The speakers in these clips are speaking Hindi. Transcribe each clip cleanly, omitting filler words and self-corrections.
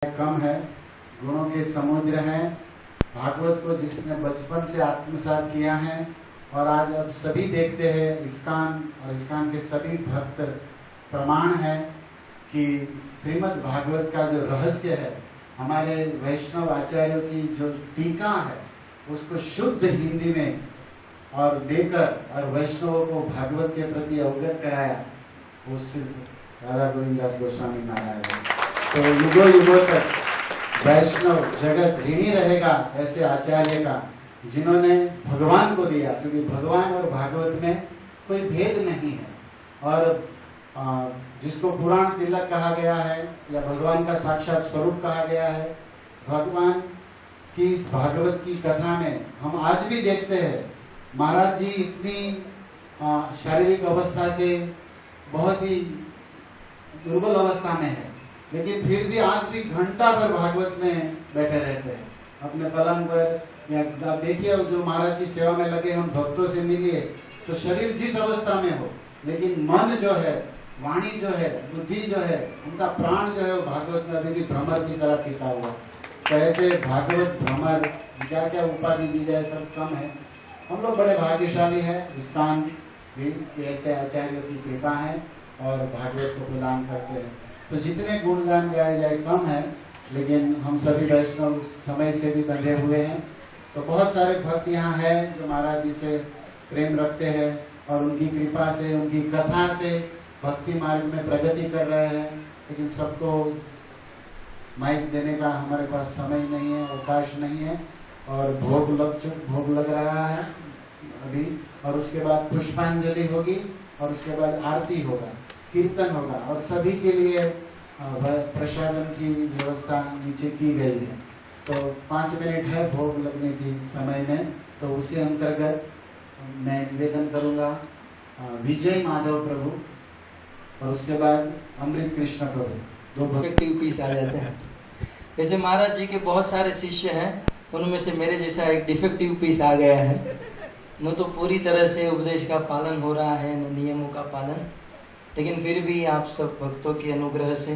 कम है, गुणों के समुद्र हैं। भागवत को जिसने बचपन से आत्मसात किया है और आज अब सभी देखते हैं, इस्कान और इस्कान के सभी भक्त प्रमाण है कि श्रीमद् भागवत का जो रहस्य है, हमारे वैष्णव आचार्यों की जो टीका है उसको शुद्ध हिंदी में और देकर और वैष्णवों को भागवत के प्रति अवगत कराया, वो सिर्फ राधा गोविंद दास गोस्वामी महाराज है। तो युगों युगों तक वैष्णव जगत ऋणी रहेगा ऐसे आचार्य का, जिन्होंने भगवान को दिया, क्योंकि भगवान और भागवत में कोई भेद नहीं है। और जिसको पुराण तिलक कहा गया है या भगवान का साक्षात स्वरूप कहा गया है, भगवान की इस भागवत की कथा में हम आज भी देखते हैं महाराज जी इतनी शारीरिक अवस्था से बहुत ही दुर्बल अवस्था में है, लेकिन फिर भी आज भी घंटा भर भागवत में बैठे रहते हैं अपने पलंग पर। या आप देखिए जो महाराज की सेवा में लगे, हम भक्तों से मिलिए तो शरीर जिस अवस्था में हो, लेकिन मन जो है, वाणी जो है, बुद्धि जो है, उनका प्राण जो है वो भागवत में अभी भी भ्रमर की तरह टिका हुआ। तो ऐसे भागवत भ्रमर क्या क्या उपाधि दी जाए सब कम है। हम लोग बड़े भाग्यशाली हैं, इस्कान भी ऐसे आचार्यों की कृपा है और भागवत को प्रदान करते हैं। तो जितने गुणगान गाए जाए कम है, लेकिन हम सभी वैष्णव समय से भी बंधे हुए हैं। तो बहुत सारे भक्त यहाँ हैं जो महाराज जी से प्रेम रखते हैं और उनकी कृपा से, उनकी कथा से भक्ति मार्ग में प्रगति कर रहे हैं, लेकिन सबको माइक देने का हमारे पास समय नहीं है, अवकाश नहीं है। और भोग लग रहा है अभी, और उसके बाद पुष्पांजलि होगी और उसके बाद आरती होगा, कीर्तन होगा और सभी के लिए प्रसादन की व्यवस्था नीचे की गई है। तो 5 मिनट है भोग लगने की समय में, तो उसी अंतर्गत मैं निवेदन करूंगा विजय माधव प्रभु और उसके बाद अमृत कृष्ण प्रभु, 2 डिफेक्टिव पीस आ जाते हैं। जैसे महाराज जी के बहुत सारे शिष्य हैं, उनमें से मेरे जैसा एक डिफेक्टिव पीस आ गया है। न तो पूरी तरह से उपदेश का पालन हो रहा है, न नियमों का पालन, लेकिन फिर भी आप सब भक्तों के अनुग्रह से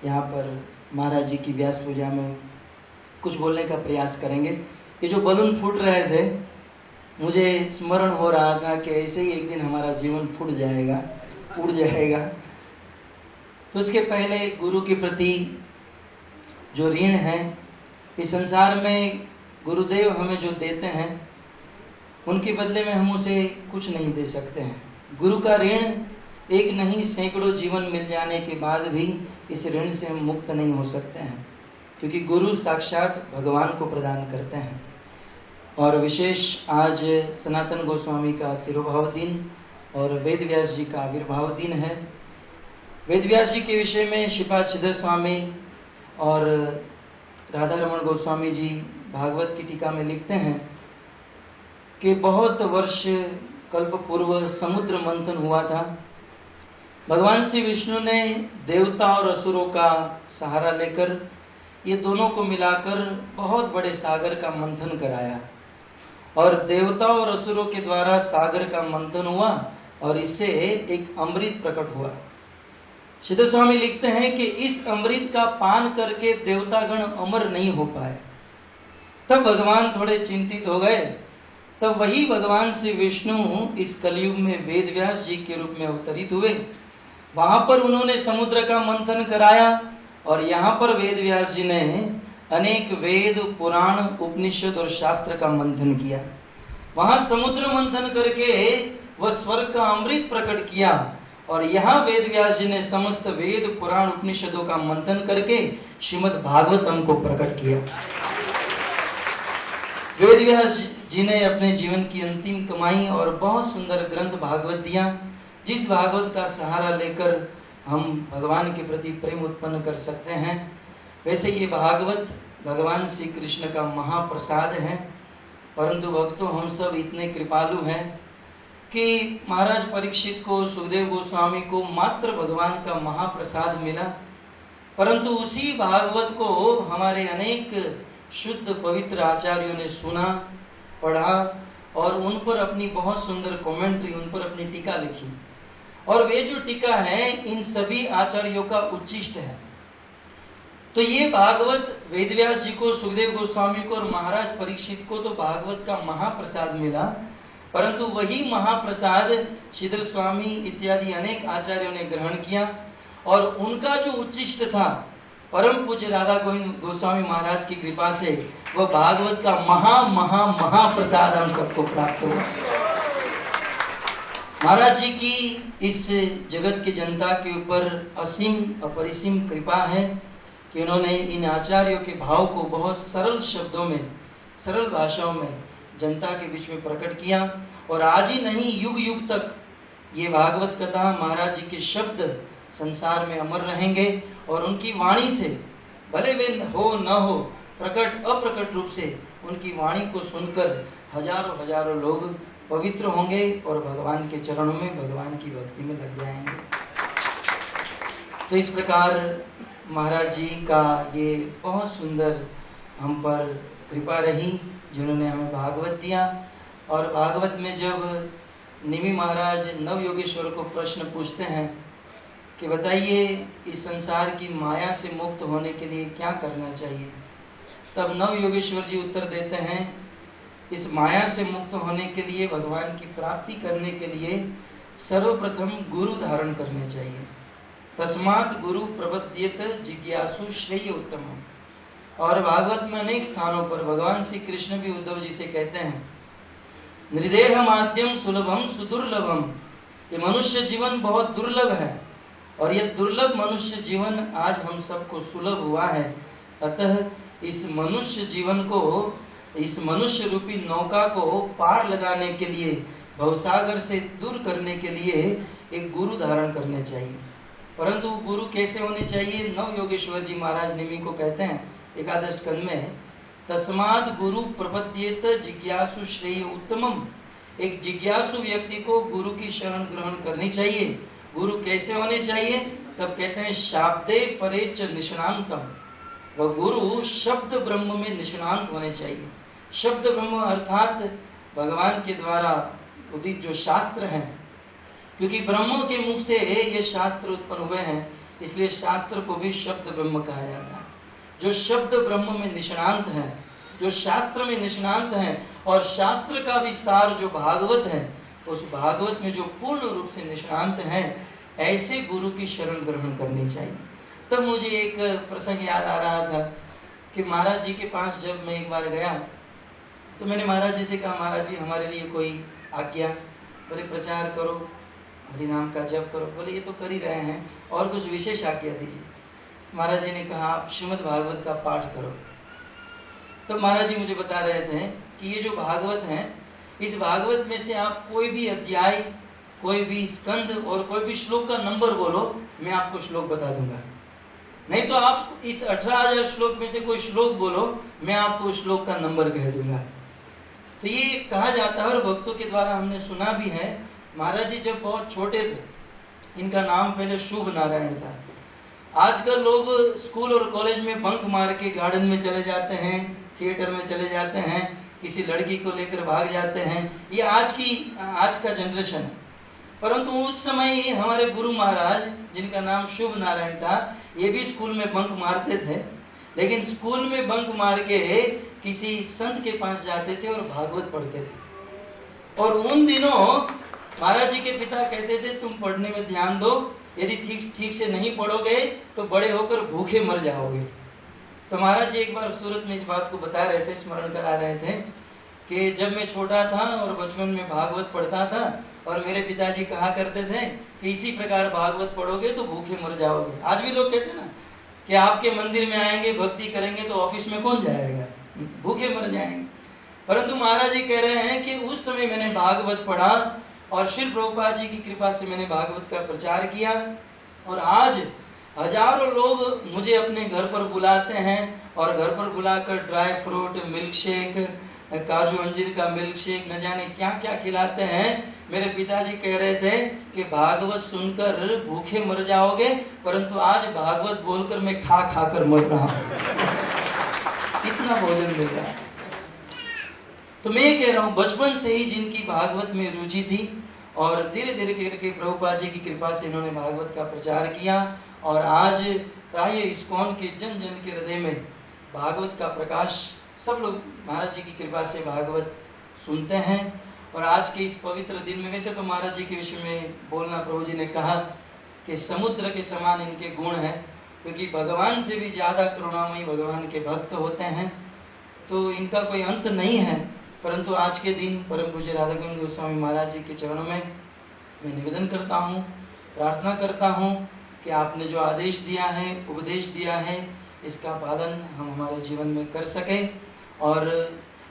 यहाँ पर महाराज जी की व्यास पूजा में कुछ बोलने का प्रयास करेंगे। ये जो बलून फूट रहे थे, मुझे स्मरण हो रहा था कि ऐसे ही एक दिन हमारा जीवन फूट जाएगा, उड़ जाएगा। तो उसके पहले गुरु के प्रति जो ऋण है, इस संसार में गुरुदेव हमें जो देते हैं उनके बदले में हम उसे कुछ नहीं दे सकते हैं। गुरु का ऋण एक नहीं सैकड़ों जीवन मिल जाने के बाद भी इस ऋण से हम मुक्त नहीं हो सकते हैं, क्योंकि गुरु साक्षात भगवान को प्रदान करते हैं। और विशेष आज सनातन गोस्वामी का तिरुभाव दिन और वेद व्यास जी का आविर्भाव दिन है। वेद व्यास जी के विषय में श्रीपाद श्रीधर स्वामी और राधा रमण गोस्वामी जी भागवत की टीका में लिखते हैं कि बहुत वर्ष कल्प पूर्व समुद्र मंथन हुआ था। भगवान श्री विष्णु ने देवता और असुरों का सहारा लेकर ये दोनों को मिलाकर बहुत बड़े सागर का मंथन कराया, और देवता और असुरों के द्वारा सागर का मंथन हुआ और इससे एक अमृत प्रकट हुआ। श्रीधर स्वामी लिखते हैं कि इस अमृत का पान करके देवतागण अमर नहीं हो पाए। तब भगवान थोड़े चिंतित हो गए। तब वही भगवान श्री विष्णु इस कलयुग में वेद व्यास जी के रूप में अवतरित हुए। वहां पर उन्होंने समुद्र का मंथन कराया और यहाँ पर वेद व्यास जी ने अनेक वेद, पुराण, उपनिषद और शास्त्र का मंथन किया। वहां समुद्र मंथन करके वह स्वर्ग का अमृत प्रकट किया, और यहाँ वेद व्यास जी ने समस्त वेद, पुराण, उपनिषदों का मंथन करके श्रीमद् भागवतम को प्रकट किया। वेद व्यास जी ने अपने जीवन की अंतिम कमाई और बहुत सुंदर ग्रंथ भागवत दिया, जिस भागवत का सहारा लेकर हम भगवान के प्रति प्रेम उत्पन्न कर सकते हैं। वैसे ये भागवत भगवान श्री कृष्ण का महाप्रसाद है, परंतु भक्तों हम सब इतने कृपालु हैं कि महाराज परीक्षित को, सुखदेव गोस्वामी को मात्र भगवान का महाप्रसाद मिला, परंतु उसी भागवत को हमारे अनेक शुद्ध पवित्र आचार्यों ने सुना, पढ़ा और उन पर अपनी बहुत सुंदर कमेंट्री, उन पर अपनी टीका लिखी। और वे जो टीका है इन सभी आचार्यों का उच्चिष्ट है। तो ये भागवत वेदव्यास जी को, सुखदेव गोस्वामी को और महाराज परीक्षित को तो भागवत का महाप्रसाद मिला, परंतु वही महाप्रसाद शीतल स्वामी इत्यादि अनेक आचार्यों ने ग्रहण किया और उनका जो उच्चिष्ट था परम पूज्य राधा गोविंद गोस्वामी महाराज की कृपा से वह भागवत का महाप्रसाद हम सबको प्राप्त हुआ। महाराज जी की इस जगत की जनता के ऊपर असीम अपरिसीम कृपा है कि उन्होंने इन आचार्यों के भाव को बहुत सरल शब्दों में, सरल भाषाओं में जनता के बीच में प्रकट किया। और आज ही नहीं, युग युग तक ये भागवत कथा, महाराज जी के शब्द संसार में अमर रहेंगे और उनकी वाणी से, भले वे हो न हो, प्रकट अप्रकट रूप से उनकी वाणी को सुनकर हजारों हजारों लोग पवित्र होंगे और भगवान के चरणों में, भगवान की भक्ति में लग जाएंगे। तो इस प्रकार महाराज जी का ये बहुत सुंदर हम पर कृपा रही जिन्होंने हमें भागवत दिया। और भागवत में जब निमि महाराज नव योगेश्वर को प्रश्न पूछते हैं कि बताइए इस संसार की माया से मुक्त होने के लिए क्या करना चाहिए, तब नव योगेश्वर जी उत्तर देते हैं, इस माया से मुक्त होने के लिए, भगवान की प्राप्ति करने के लिए सर्वप्रथम गुरु धारण करने चाहिए। तस्मात् गुरु प्रपद्येत जिज्ञासु श्रेय उत्तमम्। और भागवत में अनेक स्थानों पर भगवान श्री कृष्ण भी उद्धव जी से कहते हैं, नृदेह माध्यम सुलभम सुदुर्लभम। ये मनुष्य जीवन बहुत दुर्लभ है और यह दुर्लभ मनुष्य जीवन आज हम सबको सुलभ हुआ है। अतः इस मनुष्य जीवन को, इस मनुष्य रूपी नौका को पार लगाने के लिए, भवसागर से दूर करने के लिए एक गुरु धारण करने चाहिए। परंतु गुरु कैसे होने चाहिए? नव योगेश्वर जी महाराज निमि को कहते हैं एकादश स्कंद में, तस्मात् गुरु प्रपद्येत जिज्ञासु श्रेय उत्तमम्। एक जिज्ञासु व्यक्ति को गुरु की शरण ग्रहण करनी चाहिए। गुरु कैसे होने चाहिए? तब कहते हैं शाब्दे परेच निष्णांतम। वह गुरु शब्द ब्रह्म में निष्णांत होने चाहिए। शब्द ब्रह्म अर्थात भगवान के द्वारा उदित जो शास्त्र हैं, क्योंकि ब्रह्म के मुख से ये शास्त्र उत्पन्न हुए हैं, इसलिए शास्त्र को भी शब्द ब्रह्म कहा जाता है। जो शब्द ब्रह्म में निष्णांत है, जो शास्त्र में निष्णांत है और शास्त्र का भी सार जो भागवत है, उस भागवत में जो पूर्ण रूप से निष्णांत है, ऐसे गुरु की शरण ग्रहण करनी चाहिए। तब मुझे एक प्रसंग याद आ रहा था कि महाराज जी के पास जब मैं एक बार गया तो मैंने महाराज जी से कहा, महाराज जी हमारे लिए कोई आज्ञा? बोले प्रचार करो, हरि नाम का जप करो। बोले ये तो कर ही रहे हैं, और कुछ विशेष आज्ञा दीजिए। महाराज जी ने कहा आप श्रीमद् भागवत का पाठ करो। तो महाराज जी मुझे बता रहे थे कि ये जो भागवत है, इस भागवत में से आप कोई भी अध्याय, कोई भी स्कंद और कोई भी श्लोक का नंबर बोलो, मैं आपको श्लोक बता दूंगा। नहीं तो आप इस 18,000 श्लोक में से कोई श्लोक बोलो, मैं आपको उस श्लोक का नंबर कह दूंगा। तो ये कहा जाता है और भक्तों के द्वारा हमने सुना भी है। महाराज जी जब बहुत छोटे थे, इनका नाम पहले शुभ नारायण था। आजकल लोग स्कूल और कॉलेज में बंक मार के गार्डन में चले जाते हैं, थिएटर में चले जाते हैं, किसी लड़की को लेकर भाग जाते हैं। ये आज का जनरेशन है। परंतु उस समय हमारे गुरु महाराज, जिनका नाम शुभ नारायण था, ये भी स्कूल में बंक मारते थे, लेकिन स्कूल में बंक मार के किसी संत के पास जाते थे और भागवत पढ़ते थे। और उन दिनों महाराज जी के पिता कहते थे तुम पढ़ने में ध्यान दो, यदि ठीक से नहीं पढ़ोगे तो बड़े होकर भूखे मर जाओगे। तो महाराज जी एक बार सूरत में इस बात को बता रहे थे, स्मरण करा रहे थे कि जब मैं छोटा था और बचपन में भागवत पढ़ता था और मेरे पिताजी कहा करते थे कि इसी प्रकार भागवत पढ़ोगे तो भूखे मर जाओगे। आज भी लोग कहते ना कि आपके मंदिर में आएंगे, भक्ति करेंगे तो ऑफिस में कौन जाएगा, भूखे मर जाएंगे। परंतु महाराज जी कह रहे हैं कि उस समय मैंने भागवत पढ़ा और श्री प्रभुपाद जी की कृपा से मैंने भागवत का प्रचार किया और आज हजारों लोग मुझे अपने घर पर बुलाते हैं और घर पर बुलाकर ड्राई फ्रूट, मिल्क शेक, काजू अंजीर का मिल्क शेक, न जाने क्या क्या खिलाते हैं। मेरे पिताजी कह रहे थे कि भागवत सुनकर भूखे मर जाओगे, परंतु आज भागवत बोलकर मैं खा खा कर मर रहा हूं। इतना भोजन मिल रहा है। तो मैं कह रहा हूं बचपन से ही जिनकी भागवत में रुचि थी और धीरे धीरे करके प्रभुपाद जी की कृपा से इन्होंने भागवत का प्रचार किया और आज आइए इस्कॉन के जन जन के हृदय में भागवत का प्रकाश, सब लोग महाराज जी की कृपा से भागवत सुनते हैं। और आज के इस पवित्र दिन में, वैसे तो महाराज जी के विषय में बोलना, प्रभु जी ने कहा कि समुद्र के समान इनके गुण हैं, क्योंकि भगवान से भी ज्यादा करुणामयी भगवान के भक्त होते हैं, तो इनका कोई अंत नहीं है। परंतु आज के दिन परम पूज्य राधा गोविंद गोस्वामी महाराज जी के चरणों में मैं निवेदन करता हूँ, प्रार्थना करता हूँ कि आपने जो आदेश दिया है, उपदेश दिया है, इसका पालन हम हमारे जीवन में कर सके, और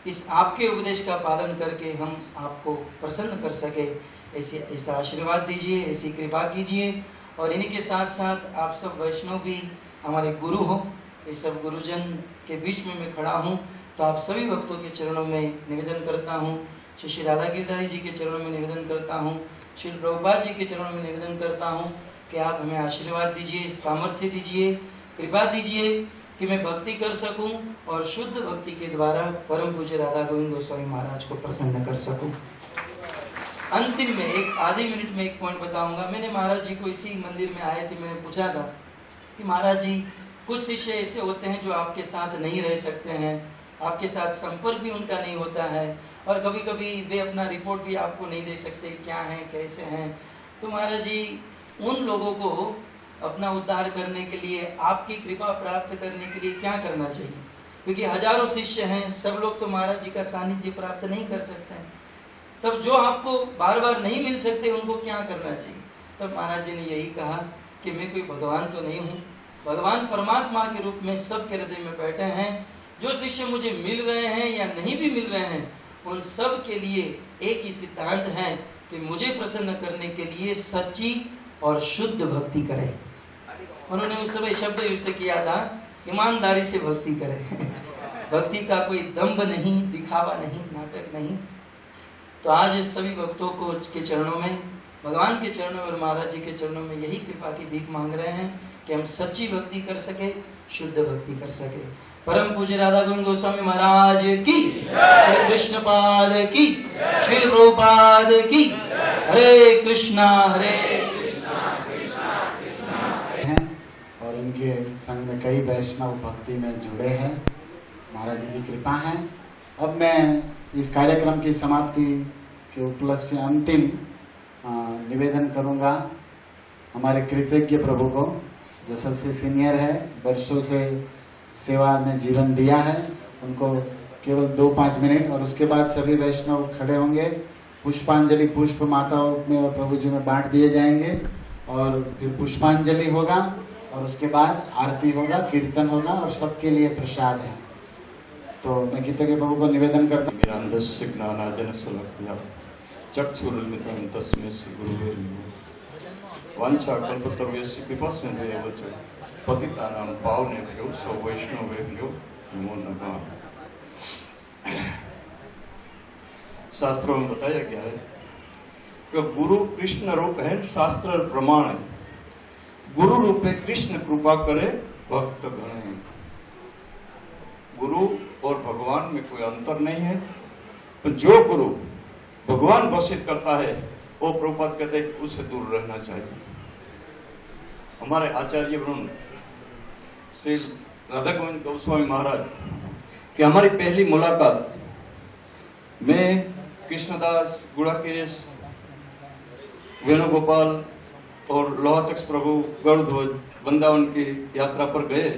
इस आपके उपदेश का पालन करके हम आपको प्रसन्न कर सके। ऐसा आशीर्वाद दीजिए, ऐसी कृपा कीजिए। और इन्हीं के साथ साथ आप सब वैष्णव भी हमारे गुरु हो, इस सब गुरुजन के बीच में मैं खड़ा हूँ, तो आप सभी भक्तों के चरणों में निवेदन करता हूँ, श्री राधा गिरधारी जी के चरणों में निवेदन करता हूँ, श्री प्रभुपाद जी के चरणों में निवेदन करता हूँ कि आप हमें आशीर्वाद दीजिए, सामर्थ्य दीजिए, कृपा दीजिए कि मैं भक्ति कर सकूं और शुद्ध भक्ति के द्वारा परम पूज्य राधा गोविंद गोस्वामी महाराज को प्रसन्न कर सकूं। अंतिम में एक आधे मिनट में एक पॉइंट बताऊंगा। मैंने महाराज जी को इसी मंदिर में आए थे, मैंने पूछा था कि महाराज जी, कुछ शिष्य ऐसे होते हैं जो आपके साथ नहीं रह सकते हैं, आपके साथ संपर्क भी उनका नहीं होता है, और कभी कभी वे अपना रिपोर्ट भी आपको नहीं दे सकते, क्या है कैसे हैं। तो महाराज जी, उन लोगों को अपना उद्धार करने के लिए, आपकी कृपा प्राप्त करने के लिए क्या करना चाहिए? क्योंकि हजारों शिष्य हैं, सब लोग तो महाराज जी का सानिध्य प्राप्त नहीं कर सकते हैं। तब जो आपको बार बार नहीं मिल सकते, उनको क्या करना चाहिए? तब महाराज जी ने यही कहा कि मैं कोई भगवान तो नहीं हूँ, भगवान परमात्मा के रूप में सबके हृदय में बैठे हैं। जो शिष्य मुझे मिल रहे हैं या नहीं भी मिल रहे हैं, उन सब के लिए एक ही सिद्धांत है कि मुझे प्रसन्न करने के लिए सच्ची और शुद्ध भक्ति करें। उन्होंने उस समय शब्द यूज किया था, ईमानदारी से भक्ति करें। भक्ति का कोई दंभ नहीं, दिखावा नहीं, नाटक नहीं। तो आज सभी भक्तों को के चरणों में, भगवान के चरणों और महाराज जी के चरणों में यही कृपा की भीख मांग रहे हैं कि हम सच्ची भक्ति कर सके, शुद्ध भक्ति कर सके। परम पूज्य राधा गोविंद गोस्वामी महाराज की, श्री कृष्ण पाद की, श्री प्रभुपाद की। हरे कृष्णा हरे और इनके संग में कई वैष्णव भक्ति में जुड़े हैं, महाराज जी की कृपा है। अब मैं इस कार्यक्रम की समाप्ति के उपलक्ष्य में अंतिम निवेदन करूंगा हमारे कृतज्ञ प्रभु को, जो सबसे सीनियर है, वर्षों से सेवा में जीवन दिया है। उनको केवल 2-5 मिनट, और उसके बाद सभी वैष्णव खड़े होंगे, पुष्पांजलि पुष्प माताओं में और प्रभु जी में बांट दिए जाएंगे, और फिर पुष्पांजलि होगा, और उसके बाद आरती होगा, कीर्तन होगा, और सबके लिए प्रसाद है। तो मैं कृतज्ञ प्रभु को निवेदन करता हूँ। चक्षुरुन्मिलितं तस्मै श्रीगुरुवे नमः। वाञ्छाकल्पतरुभ्यश्च कृपासिन्धुभ्यश्च पतितानां पावनेभ्यो वैष्णवेभ्यो नमो नमः। शास्त्रों में बताया गया है कि गुरु कृष्ण रूप है, शास्त्र प्रमाण है। गुरु रूपे कृष्ण कृपा करे भक्त गणे। गुरु और भगवान में कोई अंतर नहीं है। तो जो गुरु भगवान घोषित करता है, वो प्रभुपाद कहते हैं उससे दूर रहना चाहिए। हमारे आचार्य वरुण श्री राधा गोविंद गोस्वामी महाराज की हमारी पहली मुलाकात में कृष्णदास, गुड़ाकेश, वेणुगोपाल और लोहातक्ष प्रभु गरुड़ध्वज वृंदावन की यात्रा पर गए।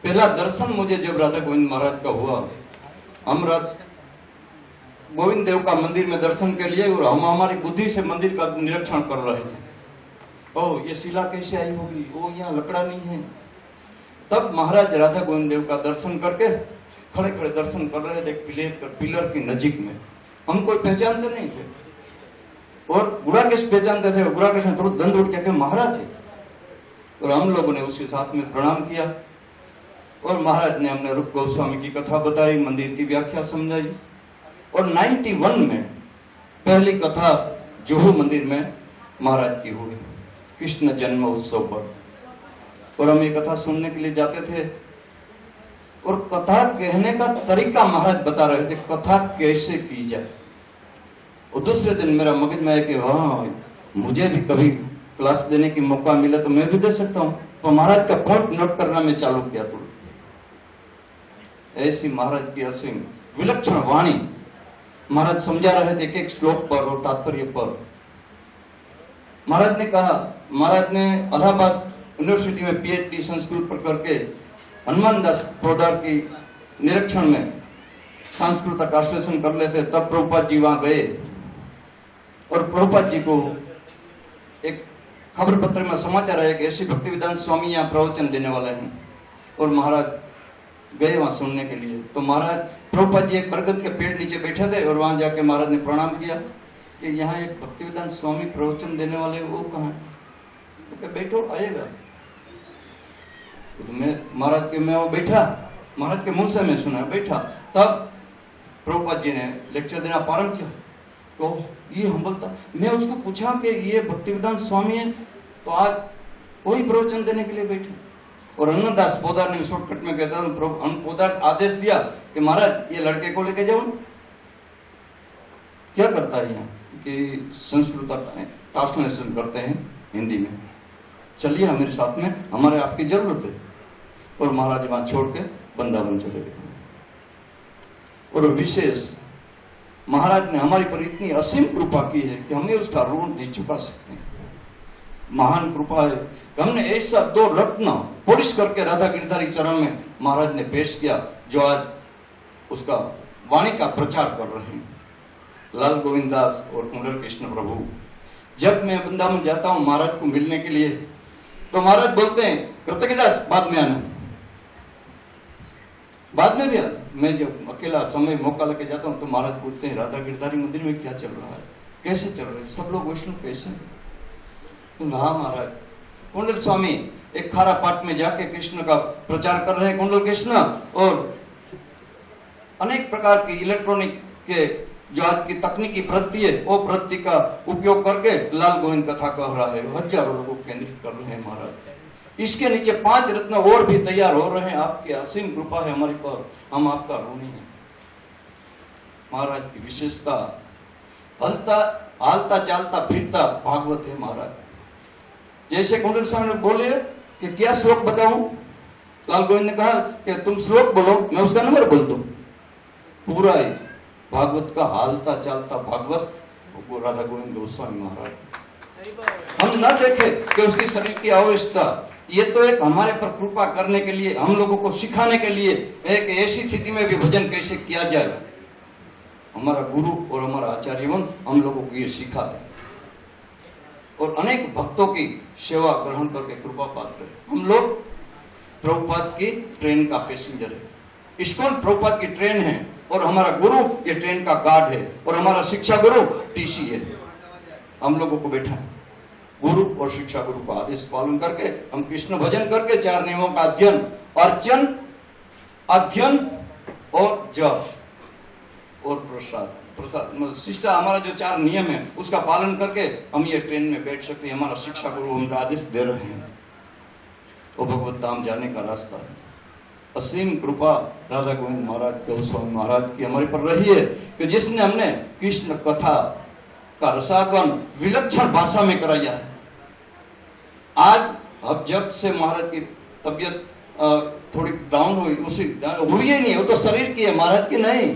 पहला दर्शन मुझे जब राधा गोविंद महाराज का हुआ, हम गोविंद देव का मंदिर में दर्शन के लिए, और हम हमारी बुद्धि से मंदिर का निरीक्षण कर रहे थे। ओह, ये शिला कैसे आई होगी, वो यहाँ लकड़ा नहीं है। तब महाराज राधा गोविंद देव का दर्शन करके खड़े खड़े दर्शन कर रहे थे पिलर की नजीक में। हम कोई पहचानते नहीं थे, और गुड़ाकेश पहचानते थे। गुड़ाकेश ने थोड़ा दंड उठ के महाराज थे, और हम लोगों ने उसके साथ में प्रणाम किया, और महाराज ने हमने रूप गोस्वामी की कथा बताई, मंदिर की व्याख्या समझाई। और 91 में पहली कथा जुहू मंदिर में महाराज की हुई, कृष्ण जन्म उत्सव पर। और हम ये कथा सुनने के लिए जाते थे, और कथा कहने का तरीका महाराज बता रहे थे, कथा कैसे की जाए। और दूसरे दिन मेरा मगज में है कि हाँ, मुझे भी कभी क्लास देने की मौका मिला तो मैं भी दे सकता हूँ। तो महाराज का पॉइंट नोट करना मैं चालू किया तो ऐसी महाराज की असीम विलक्षण वाणी महाराज समझा रहे थे एक एक श्लोक पर और तात्पर्य पर। महाराज ने कहा, महाराज ने इलाहाबाद यूनिवर्सिटी में पीएचडी संस्कृत पर करके हनुमान दास पोदार की निरीक्षण में संस्कृत का ट्रांसलेशन कर लेते, तब प्रभुपाद जी वहां गए और प्रभुपाद जी को एक खबर पत्र में समाचार है कि ऐसी भक्तिवेदांत स्वामी यहाँ प्रवचन देने वाले हैं और महाराज गए वहां सुनने के लिए। तो महाराज प्रभुपाद जी एक बरगद के पेड़ नीचे बैठे थे और वहां जाके महाराज ने प्रणाम किया कि यहाँ एक भक्तिवेदांत स्वामी प्रवचन देने वाले वो कहाँ है? तो बैठो आएगा। तो मैं महाराज के मैं वो बैठा, महाराज के मुंह से मैं सुना बैठा। तब प्रभुपाद जी ने लेक्चर देना प्रारंभ किया। तो ये हम बोलता, मैं उसको पूछा कि ये भक्तिवेदांत स्वामी है, तो आज वही प्रवचन देने के लिए बैठे। और अन्नदास पोदार ने शॉर्टकट में कहता हूँ, पोदार आदेश दिया कि महाराज ये लड़के को लेके जाओ। क्या करता है यहाँ कि संस्कृत ट्रांसलेशन करते हैं हिंदी में, चलिए हमारे साथ में, हमारे आपकी जरूरत है। और महाराज वहां छोड़ के वृंदावन चले गए। और विशेष महाराज ने हमारी पर इतनी असीम कृपा की है कि हमें उसका ऋण नहीं चुका सकते। महान कृपा है कि हमने ऐसा 2 रत्न पॉलिश करके राधा गिरधारी चरण में महाराज ने पेश किया, जो आज उसका वाणी का प्रचार कर रहे हैं, लाल गोविंद दास और कुंडल कृष्ण प्रभु। जब मैं वृंदावन जाता हूं महाराज को मिलने के लिए, तो महाराज बोलते हैं कृतज्ञदास बाद में आना, बाद में भी आना। मैं जब अकेला समय मौका लेके जाता हूं तो महाराज पूछते हैं राधा गिरधारी मंदिर में क्या चल रहा है, कैसे चल रहा है, सब लोग वैष्णव कैसे? तो हाँ महाराज, कुंडल स्वामी एक खारा पाट में जाके कृष्ण का प्रचार कर रहे हैं, कुंडल कृष्ण, और अनेक प्रकार की इलेक्ट्रॉनिक के जो आज की तकनीकी प्रवृत्ति है वो प्रवृत्ति का उपयोग करके लाल गोविंद कथा कह रहा है, हजारों लोगों को केंद्रित कर रहे हैं महाराज। इसके नीचे 5 रत्न और भी तैयार हो रहे हैं। आपकी असीम कृपा है हमारी पर, हम आपका ऋणी हैं। महाराज की विशेषता हालता चालता फिरता भागवत है महाराज। जैसे कुंडल स्वामी ने बोले कि क्या श्लोक बताऊं, लाल गोविंद ने कहा कि तुम श्लोक बोलो, मैं उसका नंबर बोल दूं। पूरा ही भागवत का हालता चालता भागवत वो राधा गोविंद गोस्वामी महाराज। हम न देखे कि उसकी शरीर की अवस्था, ये तो एक हमारे पर कृपा करने के लिए, हम लोगों को सिखाने के लिए, एक ऐसी स्थिति में भी भजन कैसे किया जाए। हमारा गुरु और हमारा आचार्यवन हम लोगों को ये सिखाते और अनेक भक्तों की सेवा ग्रहण करके कृपा पात्र है। हम लोग प्रभुपाद की ट्रेन का पैसेंजर है, इस्कॉन प्रभुपाद की ट्रेन है और हमारा गुरु ये ट्रेन का गार्ड है और हमारा शिक्षा गुरु टीसी है। हम लोगों को बैठा है गुरु और शिक्षा गुरु का आदेश पालन करके हम कृष्ण भजन करके 4 नियमों का अध्ययन, अर्चन, अध्ययन और जप और प्रसाद मतलब शिष्टा, हमारा जो 4 नियम है उसका पालन करके हम ये ट्रेन में बैठ सकते हैं। हमारा शिक्षा गुरु हमका आदेश दे रहे हैं, वो भगवत धाम जाने का रास्ता है। असीम कृपा राधा गोविंद महाराज गोस्वामी महाराज की हमारे पर रही है कि जिसने हमने कृष्ण कथा का रसातवन विलक्षण भाषा में कराया है। आज अब जब से महाराज की तबीयत थोड़ी डाउन हुई, उसी हुई ही नहीं, वो तो शरीर की है, महाराज की नहीं।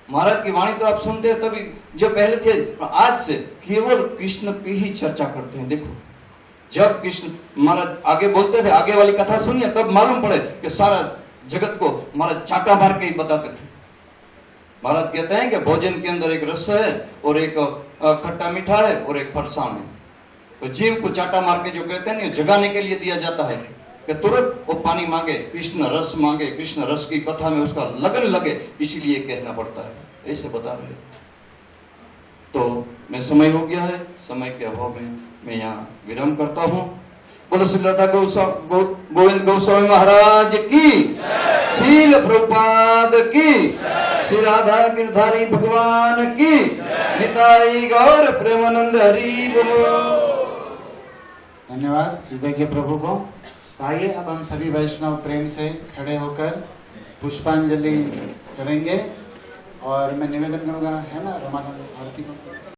महाराज की वाणी तो आप सुनते हैं तभी, जो पहले थे, आज से केवल कृष्ण की ही चर्चा करते हैं। देखो जब कृष्ण महाराज आगे बोलते थे, आगे वाली कथा सुनिए तब मालूम पड़े कि सारा जगत को महाराज चाटा मार के ही बताते थे। महाराज कहते हैं कि भोजन के अंदर एक रस है और एक खट्टा मीठा है और एक फरसाण है। तो जीव को चाटा मार के जो कहते हैं ना, जगाने के लिए दिया जाता है कि तुरंत वो पानी मांगे, कृष्ण रस मांगे, कृष्ण रस की कथा में उसका लगन लगे, इसीलिए कहना पड़ता है। ऐसे बता रहे। तो मैं समय हो गया है, समय के अभाव में मैं यहाँ विराम करता हूँ। बोलो श्री राधा गोविंद गोस्वामी महाराज की, शील प्रभुपाद की, श्री राधा गिरधारी भगवान की, निताई गौर प्रेमानंद हरि बोलो। धन्यवाद हृदय प्रभु को। आइए अब हम सभी वैष्णव प्रेम से खड़े होकर पुष्पांजलि करेंगे और मैं निवेदन करूंगा, है ना, रमाकांत आरती को।